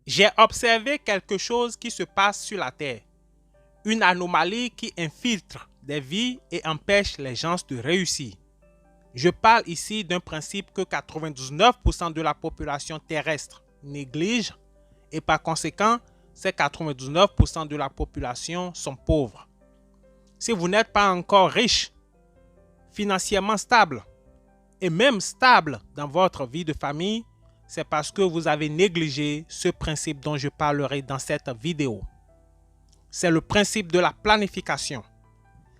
J'ai observé quelque chose qui se passe sur la Terre, une anomalie qui infiltre des vies et empêche les gens de réussir. Je parle ici d'un principe que 99% de la population terrestre néglige et par conséquent, ces 99% de la population sont pauvres. Si vous n'êtes pas encore riche, financièrement stable et même stable dans votre vie de famille, c'est parce que vous avez négligé ce principe dont je parlerai dans cette vidéo. C'est le principe de la planification.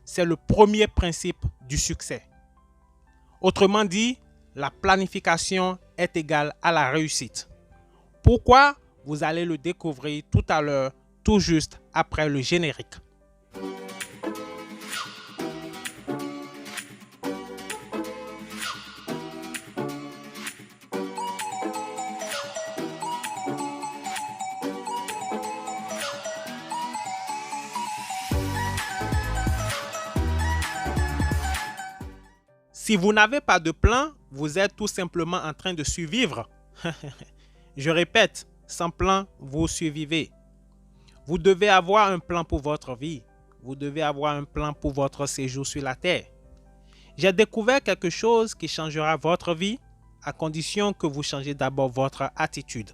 C'est le premier principe du succès. Autrement dit, la planification est égale à la réussite. Pourquoi? Vous allez le découvrir tout à l'heure, tout juste après le générique. Si vous n'avez pas de plan, vous êtes tout simplement en train de survivre. Je répète, sans plan, vous survivez. Vous devez avoir un plan pour votre vie. Vous devez avoir un plan pour votre séjour sur la terre. J'ai découvert quelque chose qui changera votre vie à condition que vous changez d'abord votre attitude.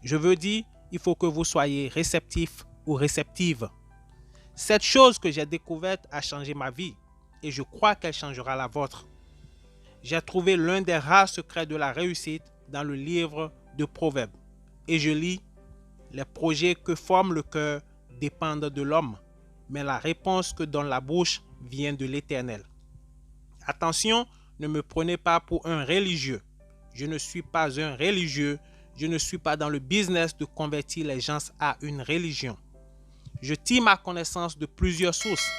Je veux dire, il faut que vous soyez réceptif ou réceptive. Cette chose que j'ai découverte a changé ma vie et je crois qu'elle changera la vôtre. J'ai trouvé l'un des rares secrets de la réussite dans le livre de Proverbes. Et je lis, « Les projets que forme le cœur dépendent de l'homme, mais la réponse que donne la bouche vient de l'Éternel. » Attention, ne me prenez pas pour un religieux. Je ne suis pas un religieux. Je ne suis pas dans le business de convertir les gens à une religion. Je tire ma connaissance de plusieurs sources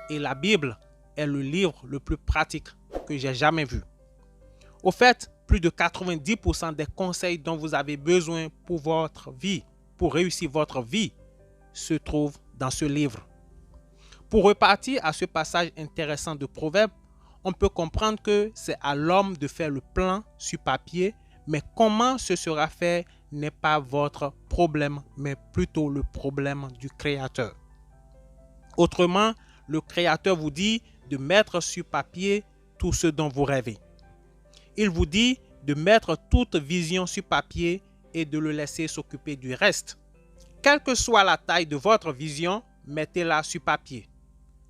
et la Bible est le livre le plus pratique que j'ai jamais vu. Au fait, plus de 90% des conseils dont vous avez besoin pour votre vie, pour réussir votre vie, se trouvent dans ce livre. Pour repartir à ce passage intéressant de Proverbes, on peut comprendre que c'est à l'homme de faire le plan sur papier, mais comment ce sera fait n'est pas votre problème, mais plutôt le problème du Créateur. Autrement, le Créateur vous dit de mettre sur papier tout ce dont vous rêvez. Il vous dit de mettre toute vision sur papier et de le laisser s'occuper du reste. Quelle que soit la taille de votre vision, mettez-la sur papier.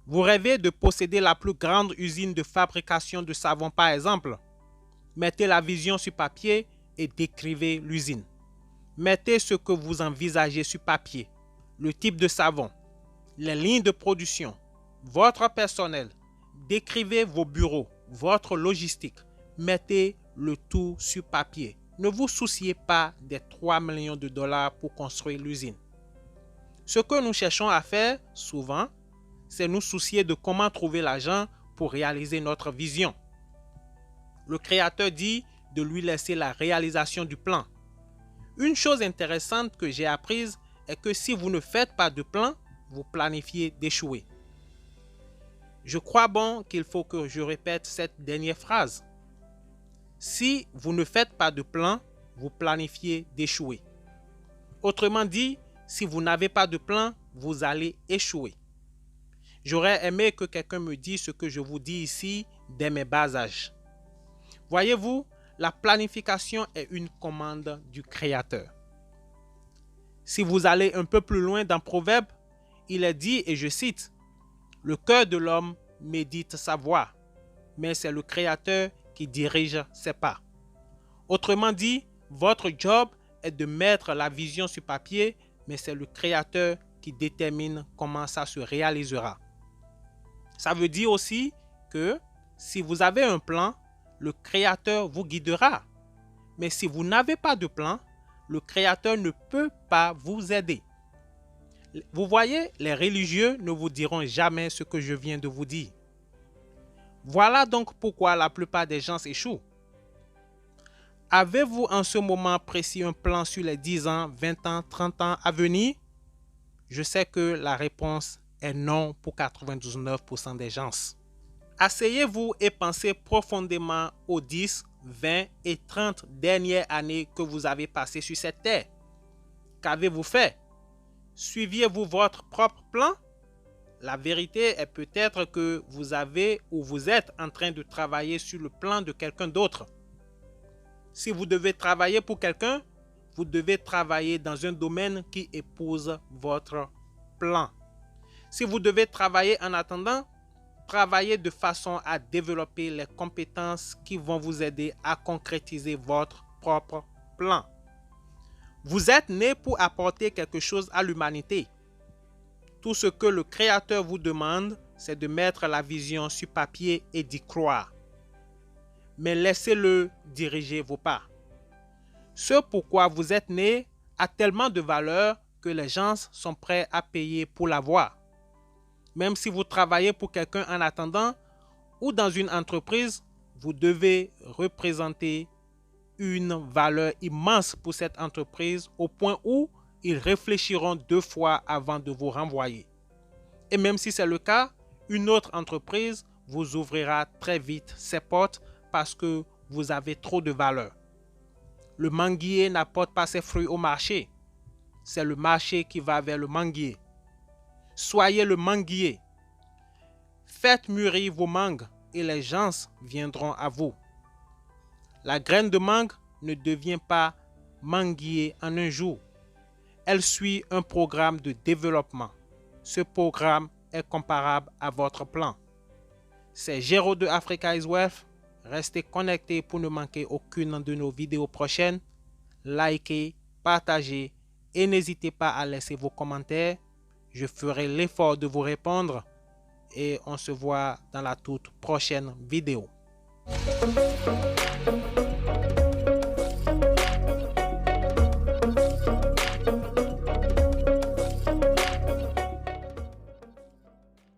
Vous rêvez de posséder la plus grande usine de fabrication de savon par exemple. Mettez la vision sur papier et décrivez l'usine. Mettez ce que vous envisagez sur papier, le type de savon, les lignes de production, votre personnel. Décrivez vos bureaux, votre logistique. Mettez le tout sur papier. Ne vous souciez pas des 3 millions de dollars pour construire l'usine. Ce que nous cherchons à faire souvent, c'est nous soucier de comment trouver l'argent pour réaliser notre vision. Le Créateur dit de lui laisser la réalisation du plan. Une chose intéressante que j'ai apprise est que si vous ne faites pas de plan, vous planifiez d'échouer. Je crois bon qu'il faut que je répète cette dernière phrase. Si vous ne faites pas de plan, vous planifiez d'échouer. Autrement dit, si vous n'avez pas de plan, vous allez échouer. J'aurais aimé que quelqu'un me dise ce que je vous dis ici dès mes bas âges. Voyez-vous, la planification est une commande du Créateur. Si vous allez un peu plus loin dans Proverbe, il est dit, et je cite, « Le cœur de l'homme médite sa voie, mais c'est le Créateur qui dirige ses pas. » Autrement dit, votre job est de mettre la vision sur papier, mais c'est le Créateur qui détermine comment ça se réalisera. Ça veut dire aussi que si vous avez un plan, le Créateur vous guidera. Mais si vous n'avez pas de plan, le Créateur ne peut pas vous aider. Vous voyez, les religieux ne vous diront jamais ce que je viens de vous dire. Voilà donc pourquoi la plupart des gens échouent. Avez-vous en ce moment précis un plan sur les 10 ans, 20 ans, 30 ans à venir? Je sais que la réponse est non pour 99% des gens. Asseyez-vous et pensez profondément aux 10, 20 et 30 dernières années que vous avez passées sur cette terre. Qu'avez-vous fait? Suiviez-vous votre propre plan? La vérité est peut-être que vous avez ou vous êtes en train de travailler sur le plan de quelqu'un d'autre. Si vous devez travailler pour quelqu'un, vous devez travailler dans un domaine qui épouse votre plan. Si vous devez travailler en attendant, travaillez de façon à développer les compétences qui vont vous aider à concrétiser votre propre plan. Vous êtes né pour apporter quelque chose à l'humanité. Tout ce que le Créateur vous demande, c'est de mettre la vision sur papier et d'y croire. Mais laissez-le diriger vos pas. Ce pourquoi vous êtes né a tellement de valeur que les gens sont prêts à payer pour l'avoir. Même si vous travaillez pour quelqu'un en attendant ou dans une entreprise, vous devez représenter une valeur immense pour cette entreprise au point où ils réfléchiront 2 fois avant de vous renvoyer. Et même si c'est le cas, une autre entreprise vous ouvrira très vite ses portes parce que vous avez trop de valeur. Le manguier n'apporte pas ses fruits au marché. C'est le marché qui va vers le manguier. Soyez le manguier. Faites mûrir vos mangues et les gens viendront à vous. La graine de mangue ne devient pas manguier en un jour. Elle suit un programme de développement. Ce programme est comparable à votre plan. C'est Géraud de Africa is Wealth. Restez connectés pour ne manquer aucune de nos vidéos prochaines. Likez, partagez et n'hésitez pas à laisser vos commentaires. Je ferai l'effort de vous répondre et on se voit dans la toute prochaine vidéo.